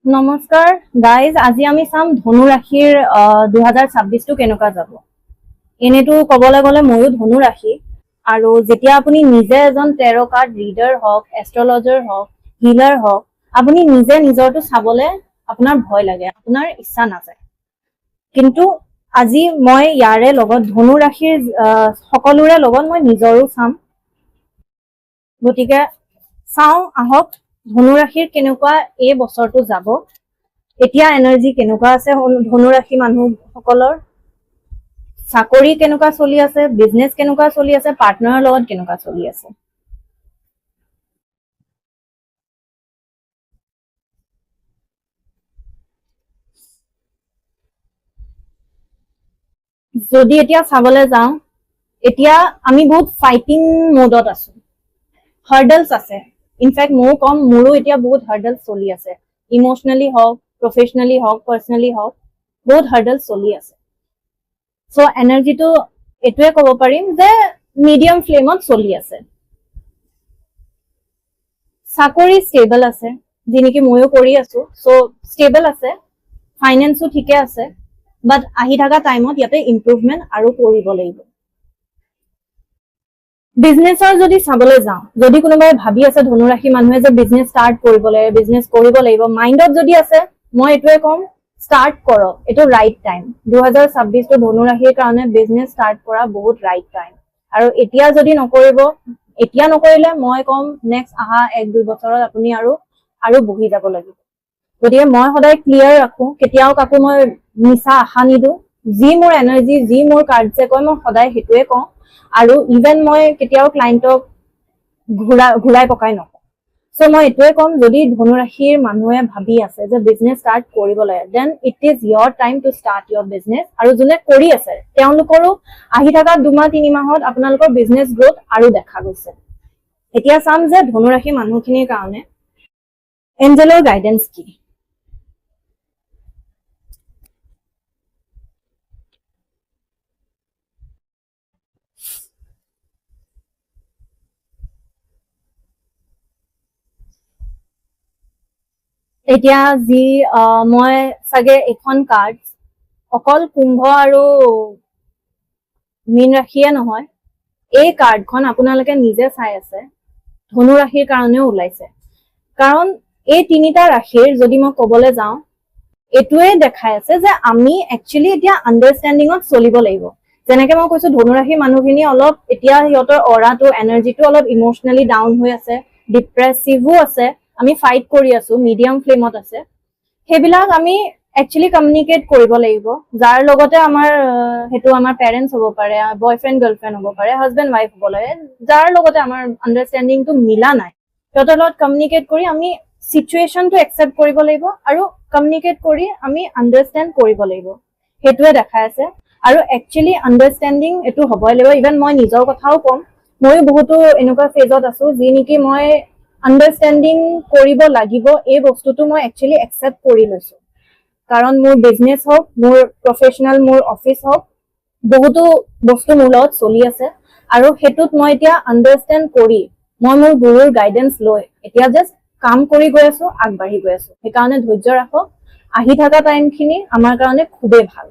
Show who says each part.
Speaker 1: নমস্কাৰ গাইজ, আজি আমি চাম ধনু ৰাশিৰ 2026টো কেনেকুৱা যাব। এনেতো ক'বলৈ গ'লে ময়ো ধনু ৰাশি, আৰু যেতিয়া আপুনি নিজে এজন টেৰ' কাৰ্ড ৰিডাৰ হওক, এষ্ট্ৰলজাৰ হওক, হিলাৰ হওক, আপুনি নিজে নিজৰটো চাবলৈ আপোনাৰ ভয় লাগে, আপোনাৰ ইচ্ছা নাযায়। কিন্তু আজি মই ইয়াৰে লগত ধনু ৰাশিৰ সকলোৰে লগত মই নিজৰো চাম। গতিকে চাওঁ আহক ধনু ৰাশিৰ কেনেকুৱা এই বছৰটো যাব, এতিয়া এনাৰ্জি কেনেকুৱা আছে ধনু ৰাশি মানুহসকলৰ, চাকৰি কেনেকুৱা চলি আছে, বিজনেছ কেনেকুৱা চলি আছে, পাৰ্টনাৰৰ লগত কেনেকুৱা চলি আছে। যদি এতিয়া চাবলৈ যাওঁ, এতিয়া আমি বহুত ফাইটিং মোডত আছো, হাৰ্ডলছ আছে। ইনফেক্ট ময়ো কম, মোৰো এতিয়া বহুত হাৰ্ডলছ চলি আছে, ইমোচনেলি হওক, প্ৰফেচনেলি হওক, পাৰ্চনেলি হওক, বহুত হাৰ্ডলছ চলি আছে। চ' এনাৰ্জিটো এইটোৱে ক'ব পাৰিম যে মিডিয়াম ফ্লেমত চলি আছে। চাকৰি ষ্টেবল আছে, যি নেকি ময়ো কৰি আছো, চ' ষ্টেবল আছে, ফাইনেন্সো ঠিকে আছে, বাট আহি থকা টাইমত ইয়াতে ইম্প্ৰুভমেণ্ট আৰু কৰিব লাগিব। বিজনেছৰ যদি চাবলৈ যাওঁ, যদি কোনোবাই ভাবি আছে ধনু ৰাশি মানুহে যে বিজনেছ ষ্টাৰ্ট কৰিব লাগে, বিজনেছ কৰিব লাগিব, মাইণ্ডত যদি আছে, মই এইটোৱে ক'ম ষ্টাৰ্ট কৰক, এইটো ৰাইট টাইম। 2026টো ধনু ৰাশিৰ কাৰণে বিজনেছ ষ্টাৰ্ট কৰা বহুত ৰাইট টাইম। আৰু এতিয়া যদি নকৰিব, এতিয়া নকৰিলে মই ক'ম নেক্সট অহা 1-2 বছৰত আপুনি আৰু বহি যাব লাগিব। গতিকে মই সদায় ক্লিয়াৰ ৰাখো, কেতিয়াও কাকো মই মিছা আশা নিদিওঁ, যি মোৰ এনাৰ্জি, যি মোৰ কাৰ্ডছে কয় মই সদায় সেইটোৱে কওঁ। আৰু ইভেন মই কেতিয়াও ক্লাইণ্টক ঘূৰাই পকাই নকওঁ। চ' মই এইটোৱে ক'ম, যদি ধনু ৰাশিৰ মানুহে ভাবি আছে যে বিজনেছ ষ্টাৰ্ট কৰিব লাগে, then it is your time to start your business. আৰু যোনে কৰি আছে তেওঁলোকৰো আহি থকা 2-3 মাহত আপোনালোকৰ বিজনেছ গ্ৰোথ আৰু দেখা গৈছে। এতিয়া চাম যে ধনু ৰাশি মানুহখিনিৰ কাৰণে এঞ্জেলৰ গাইডেন্স কি। এতিয়া যি মই চাগে এখন কাৰ্ড অকল কুম্ভ আৰু মীন ৰাশিয়ে নহয়, এই কাৰ্ডখন আপোনালোকে নিজে চাই আছে ধনু ৰাশিৰ কাৰণেও ওলাইছে। কাৰণ এই 3টা ৰাশিৰ যদি মই ক'বলৈ যাওঁ, এইটোৱে দেখাই আছে যে আমি একচুৱেলি এতিয়া আণ্ডাৰষ্টেণ্ডিঙত চলিব লাগিব। যেনেকে মই কৈছো ধনু ৰাশিৰ মানুহখিনি অলপ এতিয়া সিহঁতৰ অৰাটো, এনাৰ্জিটো অলপ ইমোচনেলি ডাউন হৈ আছে, ডিপ্ৰেছিভো আছে, আমি ফাইট কৰি আছো, মিডিয়াম ফ্লেমত আছে। সেইবিলাক আমি একচুৱেলি কমিউনিকেট কৰিব লাগিব, যাৰ লগতে আমাৰ সেইটো আমাৰ পেৰেণ্টছ হ'ব পাৰে, বয়ফ্ৰেণ্ড গাৰ্লফ্ৰেণ্ড হ'ব পাৰে, হাজবেণ্ড ৱাইফ হ'ব লাগে, যাৰ লগতে আমাৰ আণ্ডাৰষ্টেণ্ডিংটো মিলা নাই, সিহঁতৰ লগত কমিউনিকেট কৰি আমি চিটুৱেশ্যনটো একচেপ্ট কৰিব লাগিব আৰু কমিউনিকেট কৰি আমি আণ্ডাৰষ্টেণ্ড কৰিব লাগিব। সেইটোৱে দেখাই আছে। আৰু একচুৱেলি আণ্ডাৰষ্টেণ্ডিং এইটো হ'বই লাগিব। ইভেন মই নিজৰ কথাও ক'ম, ময়ো বহুতো এনেকুৱা ফেজত আছো যি নেকি মই আণ্ডাৰষ্টেণ্ডিং কৰিব লাগিব, এই বস্তুটো মই একচুৱেলি একচেপ্ট কৰি লৈছো। কাৰণ মোৰ বিজনেছ হওক, মোৰ প্ৰফেচনেল, মোৰ অফিচ হওক, বহুতো বস্তু মোৰ লগত চলি আছে, আৰু সেইটোত মই এতিয়া আণ্ডাৰষ্টেণ্ড কৰি মই মোৰ গুৰুৰ গাইডেন্স লৈ এতিয়া জাষ্ট কাম কৰি গৈ আছো, আগবাঢ়ি গৈ আছো। সেইকাৰণে ধৈৰ্য ৰাখক, আহি থকা টাইমখিনি আমাৰ কাৰণে খুবেই ভাল।